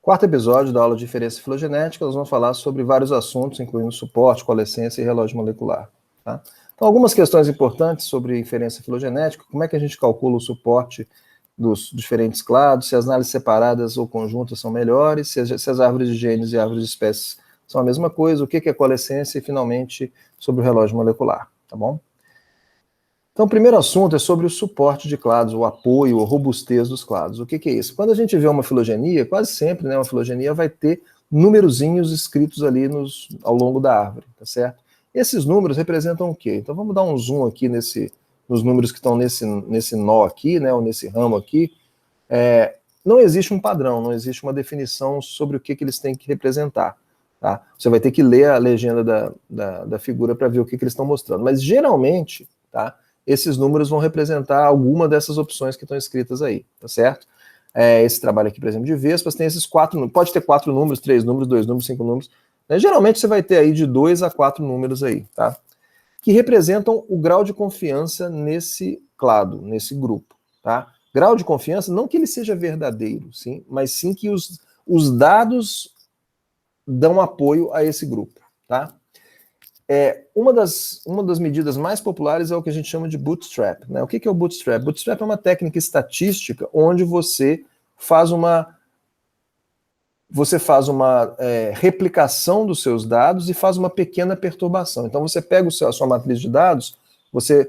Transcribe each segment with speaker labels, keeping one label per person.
Speaker 1: Quarto episódio da aula de inferência filogenética, nós vamos falar sobre vários assuntos, incluindo suporte, coalescência e relógio molecular. Tá? Então, algumas questões importantes sobre inferência filogenética: como é que a gente calcula o suporte dos diferentes clados, se as análises separadas ou conjuntas são melhores, se as árvores de genes e árvores de espécies são a mesma coisa, o que é coalescência e, finalmente, sobre o relógio molecular. Tá bom? Então, o primeiro assunto é sobre o suporte de clados, o apoio, a robustez dos clados. O que é isso? Quando a gente vê uma filogenia, quase sempre, né, uma filogenia vai ter numerozinhos escritos ali ao longo da árvore, tá certo? Esses números representam o quê? Então, vamos dar um zoom aqui nos números que estão nesse nó aqui, né, ou nesse ramo aqui. Não existe um padrão, não existe uma definição sobre o que eles têm que representar. Tá? Você vai ter que ler a legenda da figura para ver o que eles estão mostrando. Mas, geralmente, tá, esses números vão representar alguma dessas opções que estão escritas aí, tá certo? Esse trabalho aqui, por exemplo, de Vespas, tem esses 4 números, pode ter 4 números, 3 números, 2 números, 5 números, né? Geralmente você vai ter aí de 2 a 4 números aí, tá? Que representam o grau de confiança nesse clado, nesse grupo, tá? Grau de confiança, não que ele seja verdadeiro, sim, mas sim que os dados dão apoio a esse grupo, tá? Uma das medidas mais populares é o que a gente chama de bootstrap, né? O que é o bootstrap? Bootstrap é uma técnica estatística onde você faz uma replicação dos seus dados e faz uma pequena perturbação. Então você pega a sua matriz de dados, você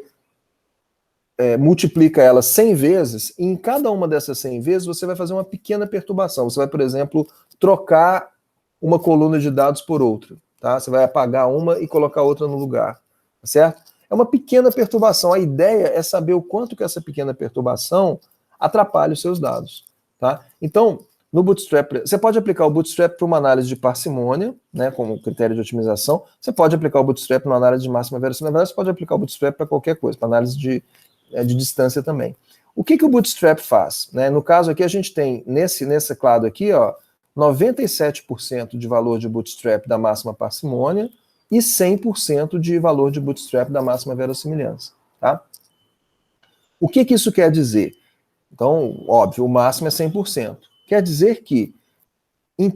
Speaker 1: multiplica ela 100 vezes, e em cada uma dessas 100 vezes você vai fazer uma pequena perturbação. Você vai, por exemplo, trocar uma coluna de dados por outra. Tá? Você vai apagar uma e colocar outra no lugar, tá certo? É uma pequena perturbação. A ideia é saber o quanto que essa pequena perturbação atrapalha os seus dados. Tá? Então, no Bootstrap, você pode aplicar o Bootstrap para uma análise de parcimônia, né, como critério de otimização. Você pode aplicar o Bootstrap para uma análise de máxima verossimilismo. Na verdade, você pode aplicar o Bootstrap para qualquer coisa, para análise de distância também. O que o Bootstrap faz? Né? No caso aqui, a gente tem, nesse clado aqui, ó, 97% de valor de bootstrap da máxima parcimônia e 100% de valor de bootstrap da máxima verossimilhança. Tá? O que isso quer dizer? Então, óbvio, o máximo é 100%. Quer dizer que em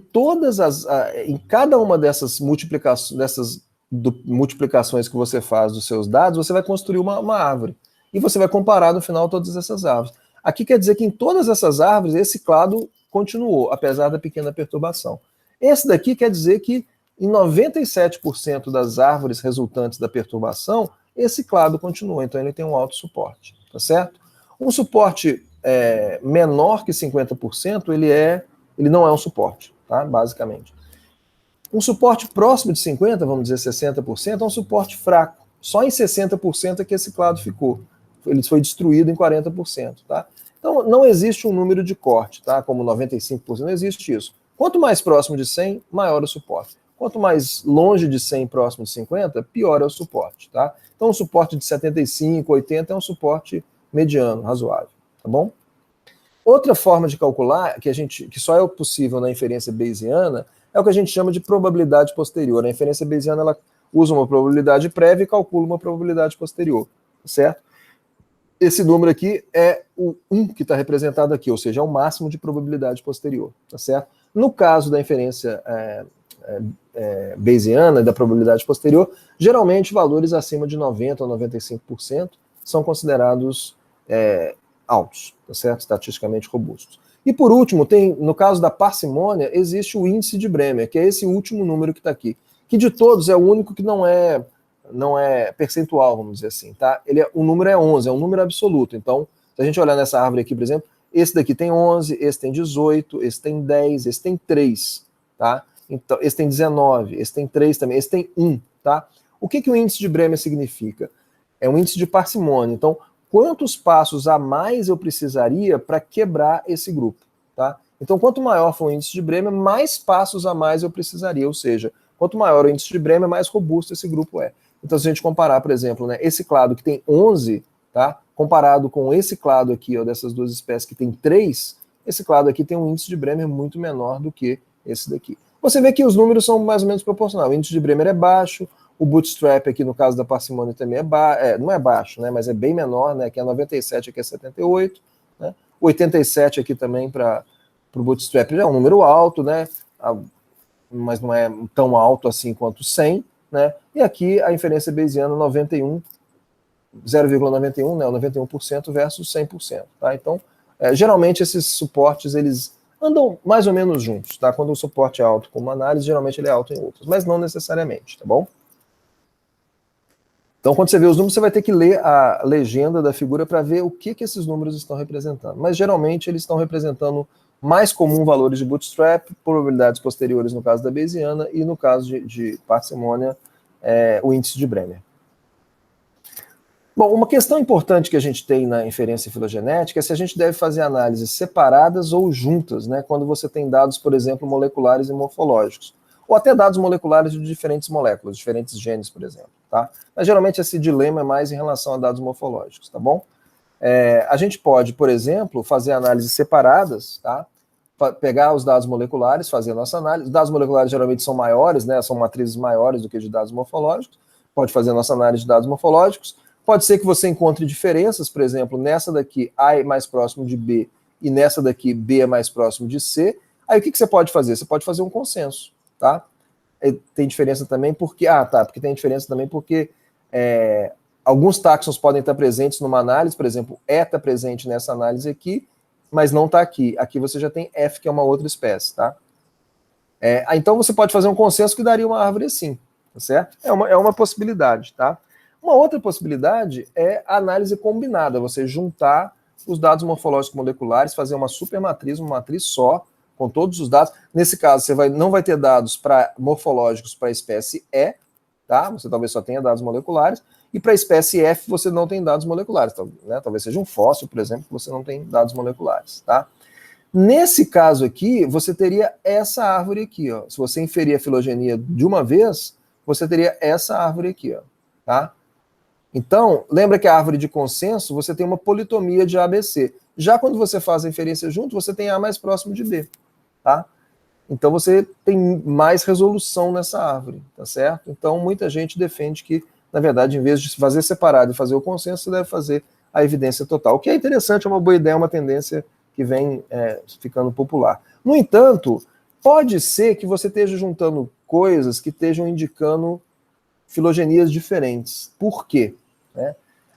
Speaker 1: cada uma dessas multiplicações que você faz dos seus dados, você vai construir uma árvore. E você vai comparar no final todas essas árvores. Aqui quer dizer que em todas essas árvores, esse clado continuou, apesar da pequena perturbação. Esse daqui quer dizer que em 97% das árvores resultantes da perturbação, esse clado continuou, então ele tem um alto suporte, tá certo? Um suporte menor que 50%, ele não é um suporte, tá? Basicamente. Um suporte próximo de 50%, vamos dizer 60%, é um suporte fraco. Só em 60% é que esse clado ficou. Ele foi destruído em 40%, tá? Então, não existe um número de corte, tá? Como 95%, não existe isso. Quanto mais próximo de 100, maior o suporte. Quanto mais longe de 100, próximo de 50, pior é o suporte, tá? Então, um suporte de 75, 80 é um suporte mediano, razoável, tá bom? Outra forma de calcular, que só é possível na inferência bayesiana, é o que a gente chama de probabilidade posterior. A inferência bayesiana, ela usa uma probabilidade prévia e calcula uma probabilidade posterior, certo? Esse número aqui é o 1 que está representado aqui, ou seja, é o máximo de probabilidade posterior, tá certo? No caso da inferência bayesiana, da probabilidade posterior, geralmente valores acima de 90% ou 95% são considerados altos, tá certo? Estatisticamente robustos. E por último, no caso da parcimônia, existe o índice de Bremer, que é esse último número que está aqui, que de todos é o único que não é percentual, vamos dizer assim, tá? O número é 11, é um número absoluto. Então, se a gente olhar nessa árvore aqui, por exemplo, esse daqui tem 11, esse tem 18, esse tem 10, esse tem 3, tá? Então, esse tem 19, esse tem 3 também, esse tem 1, tá? O que o índice de Bremer significa? É um índice de parcimônia. Então, quantos passos a mais eu precisaria para quebrar esse grupo, tá? Então, quanto maior for o índice de Bremer, mais passos a mais eu precisaria, ou seja, quanto maior o índice de Bremer, mais robusto esse grupo é. Então, se a gente comparar, por exemplo, né, esse clado que tem 11, tá, comparado com esse clado aqui, ó, dessas duas espécies que tem 3, esse clado aqui tem um índice de Bremer muito menor do que esse daqui. Você vê que os números são mais ou menos proporcionais. O índice de Bremer é baixo, o bootstrap aqui, no caso da parcimônia, também não é baixo, né, mas é bem menor, né, aqui é 97, aqui é 78, né, 87 aqui também para para o Bootstrap já é um número alto, né? Mas não é tão alto assim quanto 100, né? E aqui a inferência bayesiana 91, 0,91, né? 91% versus 100%, tá? Então, geralmente esses suportes, eles andam mais ou menos juntos, tá? Quando o suporte é alto com uma análise, geralmente ele é alto em outras, mas não necessariamente, tá bom? Então, quando você vê os números, você vai ter que ler a legenda da figura para ver o que esses números estão representando. Mas, geralmente, eles estão representando mais comum valores de bootstrap, probabilidades posteriores no caso da Bayesiana e, no caso de parcimônia, o índice de Brenner. Bom, uma questão importante que a gente tem na inferência filogenética é se a gente deve fazer análises separadas ou juntas, né, quando você tem dados, por exemplo, moleculares e morfológicos, ou até dados moleculares de diferentes moléculas, diferentes genes, por exemplo, tá? Mas geralmente esse dilema é mais em relação a dados morfológicos, tá bom? A gente pode, por exemplo, fazer análises separadas, tá? Pegar os dados moleculares, fazer a nossa análise. Os dados moleculares geralmente são maiores, né? São matrizes maiores do que de dados morfológicos. Pode fazer a nossa análise de dados morfológicos. Pode ser que você encontre diferenças, por exemplo, nessa daqui A é mais próximo de B e nessa daqui B é mais próximo de C. Aí o que você pode fazer? Você pode fazer um consenso, tá? Tem diferença também porque... porque tem diferença também porque alguns táxons podem estar presentes numa análise, por exemplo, E está presente nessa análise aqui, mas não está aqui. Aqui você já tem F, que é uma outra espécie, tá? Então você pode fazer um consenso que daria uma árvore assim, tá certo? É uma possibilidade, tá? Uma outra possibilidade é a análise combinada, você juntar os dados morfológicos moleculares, fazer uma supermatriz, uma matriz só, com todos os dados. Nesse caso, você não vai ter dados morfológicos para a espécie E, tá? Você talvez só tenha dados moleculares, e para a espécie F você não tem dados moleculares, né? Talvez seja um fóssil, por exemplo, que você não tem dados moleculares, tá? Nesse caso aqui, você teria essa árvore aqui, ó. Se você inferir a filogenia de uma vez, você teria essa árvore aqui, ó, tá? Então, lembra que a árvore de consenso, você tem uma politomia de ABC. Já quando você faz a inferência junto, você tem A mais próximo de B, tá? Então você tem mais resolução nessa árvore, tá certo? Então muita gente defende que, na verdade, em vez de fazer separado e fazer o consenso, você deve fazer a evidência total. O que é interessante, é uma boa ideia, é uma tendência que vem ficando popular. No entanto, pode ser que você esteja juntando coisas que estejam indicando filogenias diferentes. Por quê?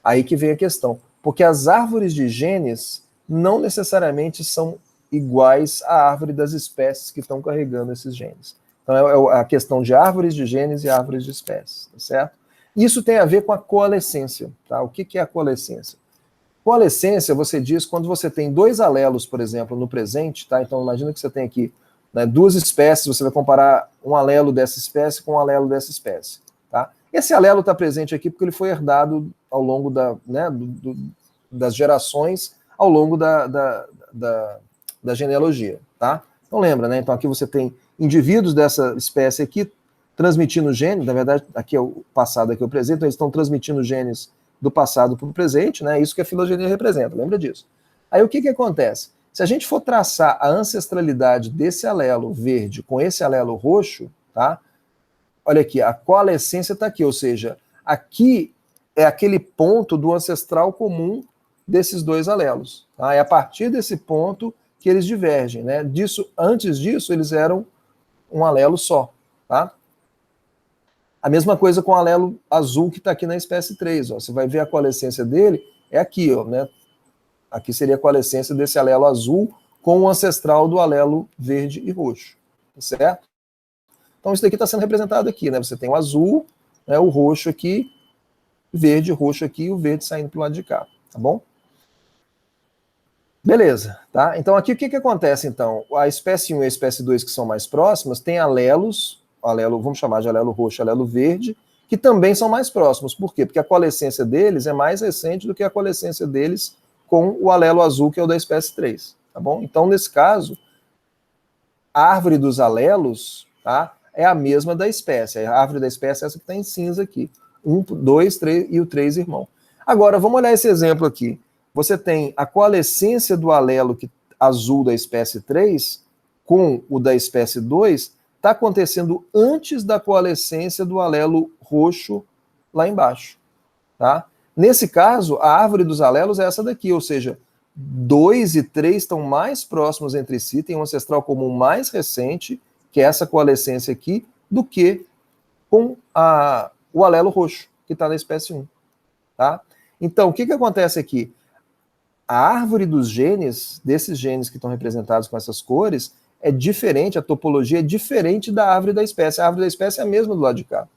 Speaker 1: Aí que vem a questão. Porque as árvores de genes não necessariamente são iguais à árvore das espécies que estão carregando esses genes. Então é a questão de árvores de genes e árvores de espécies, tá certo? Isso tem a ver com a coalescência, tá? O que é a coalescência? Coalescência, você diz quando você tem dois alelos, por exemplo, no presente, tá? Então imagina que você tem aqui, né, duas espécies, você vai comparar um alelo dessa espécie com um alelo dessa espécie, tá? Esse alelo está presente aqui porque ele foi herdado ao longo das gerações, ao longo da genealogia, tá? Então lembra, né? Então aqui você tem indivíduos dessa espécie aqui transmitindo genes, na verdade aqui é o passado, aqui é o presente, então eles estão transmitindo genes do passado para o presente, né? Isso que a filogenia representa, lembra disso? Aí o que acontece? Se a gente for traçar a ancestralidade desse alelo verde com esse alelo roxo, tá? Olha aqui, a coalescência está aqui, ou seja, aqui é aquele ponto do ancestral comum desses dois alelos. Tá? É a partir desse ponto que eles divergem, né? Antes disso, eles eram um alelo só. Tá? A mesma coisa com o alelo azul que está aqui na espécie 3. Ó. Você vai ver a coalescência dele, é aqui, ó, né? Aqui seria a coalescência desse alelo azul com o ancestral do alelo verde e roxo. Certo? Então isso daqui está sendo representado aqui, né? Você tem o azul, né, o roxo aqui, verde, roxo aqui, e o verde saindo para o lado de cá, tá bom? Beleza, tá? Então aqui o que acontece então? A espécie 1 e a espécie 2, que são mais próximas, tem alelos, vamos chamar de alelo roxo, alelo verde, que também são mais próximos. Por quê? Porque a coalescência deles é mais recente do que a coalescência deles com o alelo azul, que é o da espécie 3, tá bom? Então nesse caso, a árvore dos alelos, tá? É a mesma da espécie. A árvore da espécie é essa que está em cinza aqui. 1, 2, 3 e o 3 irmão. Agora, vamos olhar esse exemplo aqui. Você tem a coalescência do alelo azul da espécie 3 com o da espécie 2, está acontecendo antes da coalescência do alelo roxo lá embaixo. Tá? Nesse caso, a árvore dos alelos é essa daqui, ou seja, 2 e 3 estão mais próximos entre si, tem um ancestral comum mais recente, que é essa coalescência aqui, do que com o alelo roxo, que está na espécie 1. Tá? Então, o que acontece aqui? A árvore dos genes, desses genes que estão representados com essas cores, é diferente, a topologia é diferente da árvore da espécie. A árvore da espécie é a mesma do lado de cá.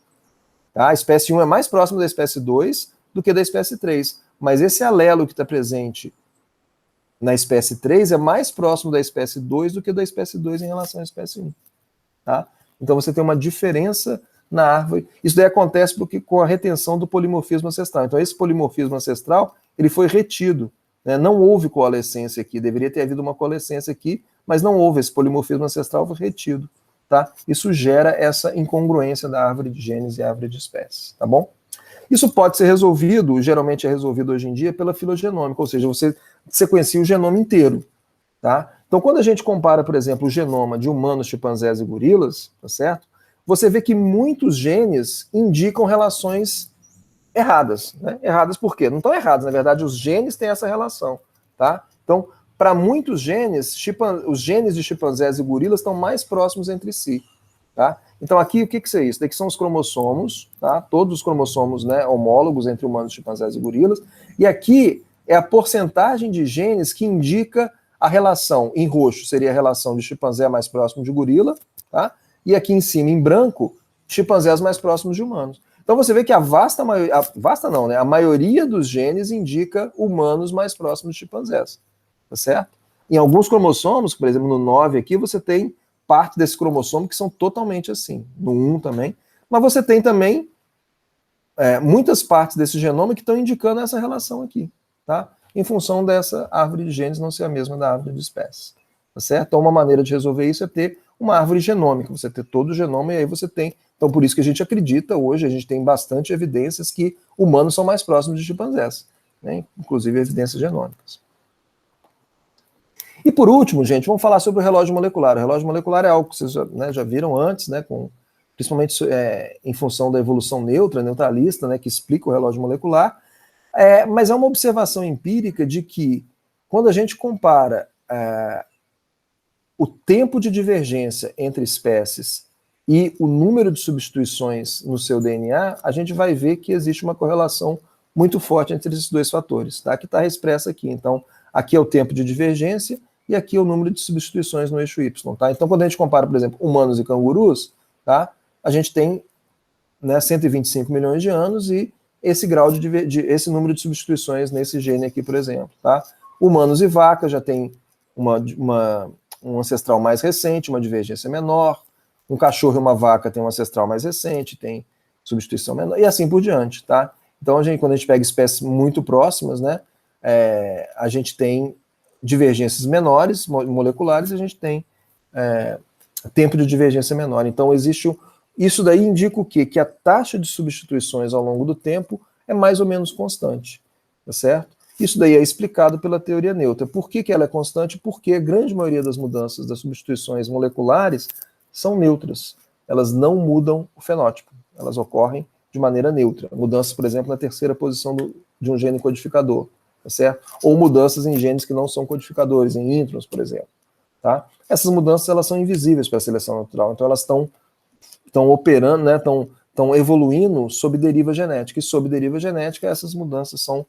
Speaker 1: Tá? A espécie 1 é mais próxima da espécie 2 do que da espécie 3. Mas esse alelo que está presente na espécie 3 é mais próximo da espécie 2 do que da espécie 2 em relação à espécie 1. Tá? Então você tem uma diferença na árvore. Isso daí acontece com a retenção do polimorfismo ancestral. Então esse polimorfismo ancestral ele foi retido. Né? Não houve coalescência aqui. Deveria ter havido uma coalescência aqui, mas não houve. Esse polimorfismo ancestral foi retido. Tá? Isso gera essa incongruência da árvore de genes e árvore de espécies. Tá bom? Isso pode ser resolvido, geralmente é resolvido hoje em dia, pela filogenômica, ou seja, você sequencia o genoma inteiro. Tá? Então, quando a gente compara, por exemplo, o genoma de humanos, chimpanzés e gorilas, tá certo? Você vê que muitos genes indicam relações erradas. Né? Erradas por quê? Não estão erradas, na verdade, os genes têm essa relação. Tá? Então, para muitos genes, os genes de chimpanzés e gorilas estão mais próximos entre si. Tá? Então aqui o que é isso? Daqui são os cromossomos, tá? Todos os cromossomos, né, homólogos entre humanos, chimpanzés e gorilas, e aqui é a porcentagem de genes que indica a relação, em roxo seria a relação de chimpanzé mais próximo de gorila, tá? E aqui em cima, em branco, chimpanzés mais próximos de humanos. Então você vê que a vasta maioria, né, a maioria dos genes indica humanos mais próximos de chimpanzés, tá certo? Em alguns cromossomos, por exemplo, no 9 aqui, você tem parte desse cromossomo que são totalmente assim, no 1 também, mas você tem também muitas partes desse genoma que estão indicando essa relação aqui, tá? Em função dessa árvore de genes não ser a mesma da árvore de espécies, tá certo? Então uma maneira de resolver isso é ter uma árvore genômica, você ter todo o genoma e aí você tem, então por isso que a gente acredita hoje, a gente tem bastante evidências que humanos são mais próximos de chimpanzés, né? Inclusive evidências genômicas. E por último, gente, vamos falar sobre o relógio molecular. O relógio molecular é algo que vocês já viram antes, né, principalmente em função da evolução neutralista, né, que explica o relógio molecular, mas é uma observação empírica de que quando a gente compara o tempo de divergência entre espécies e o número de substituições no seu DNA, a gente vai ver que existe uma correlação muito forte entre esses dois fatores, tá? Que está expressa aqui. Então, aqui é o tempo de divergência e aqui é o número de substituições no eixo Y, tá? Então, quando a gente compara, por exemplo, humanos e cangurus, tá? A gente tem, né, 125 milhões de anos e esse grau esse número de substituições nesse gene aqui, por exemplo, tá? Humanos e vacas já tem um ancestral mais recente, uma divergência menor. Um cachorro e uma vaca tem um ancestral mais recente, tem substituição menor, e assim por diante, tá? Então, quando a gente pega espécies muito próximas, né, a gente tem divergências menores, moleculares, e a gente tem tempo de divergência menor. Então, isso daí indica o quê? Que a taxa de substituições ao longo do tempo é mais ou menos constante, tá certo? Isso daí é explicado pela teoria neutra. Por que ela é constante? Porque a grande maioria das mudanças, das substituições moleculares, são neutras. Elas não mudam o fenótipo. Elas ocorrem de maneira neutra. Mudanças, por exemplo, na terceira posição de um gene codificador, tá certo? Ou mudanças em genes que não são codificadores, em introns, por exemplo. Tá? Essas mudanças elas são invisíveis para a seleção natural. Então elas estão operando, né, estão evoluindo sob deriva genética. E sob deriva genética, essas mudanças são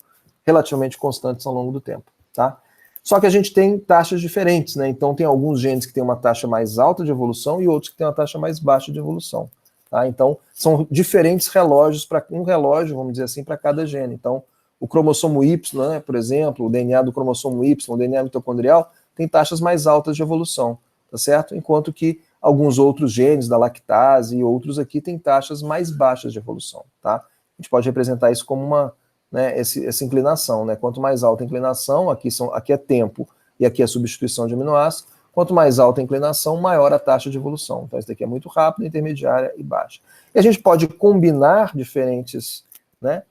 Speaker 1: relativamente constantes ao longo do tempo, tá? Só que a gente tem taxas diferentes, né? Então tem alguns genes que têm uma taxa mais alta de evolução e outros que têm uma taxa mais baixa de evolução, tá? Então são diferentes relógios, para um relógio, vamos dizer assim, para cada gene. Então o cromossomo Y, né, por exemplo, o DNA do cromossomo Y, o DNA mitocondrial, tem taxas mais altas de evolução, tá certo? Enquanto que alguns outros genes da lactase e outros aqui têm taxas mais baixas de evolução, tá? A gente pode representar isso como né, essa inclinação, né? Quanto mais alta a inclinação, aqui é tempo e aqui é substituição de aminoácidos, quanto mais alta a inclinação, maior a taxa de evolução. Então, isso daqui é muito rápido, intermediária e baixa. E a gente pode combinar diferentes, né,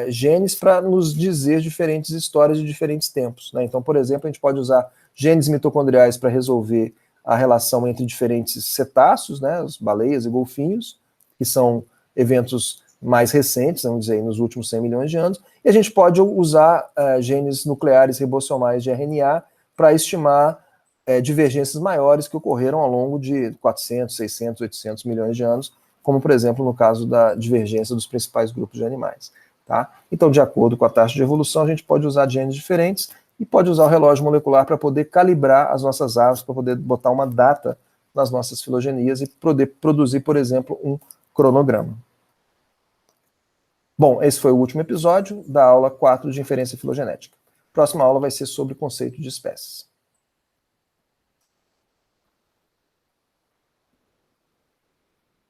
Speaker 1: genes para nos dizer diferentes histórias de diferentes tempos, né? Então, por exemplo, a gente pode usar genes mitocondriais para resolver a relação entre diferentes cetáceos, né, as baleias e golfinhos, que são eventos mais recentes, vamos dizer, nos últimos 100 milhões de anos, e a gente pode usar genes nucleares ribossomais de RNA para estimar divergências maiores que ocorreram ao longo de 400, 600, 800 milhões de anos, como, por exemplo, no caso da divergência dos principais grupos de animais. Tá? Então, de acordo com a taxa de evolução, a gente pode usar genes diferentes e pode usar o relógio molecular para poder calibrar as nossas árvores, para poder botar uma data nas nossas filogenias e poder produzir, por exemplo, um cronograma. Bom, esse foi o último episódio da aula 4 de inferência filogenética. A próxima aula vai ser sobre o conceito de espécies.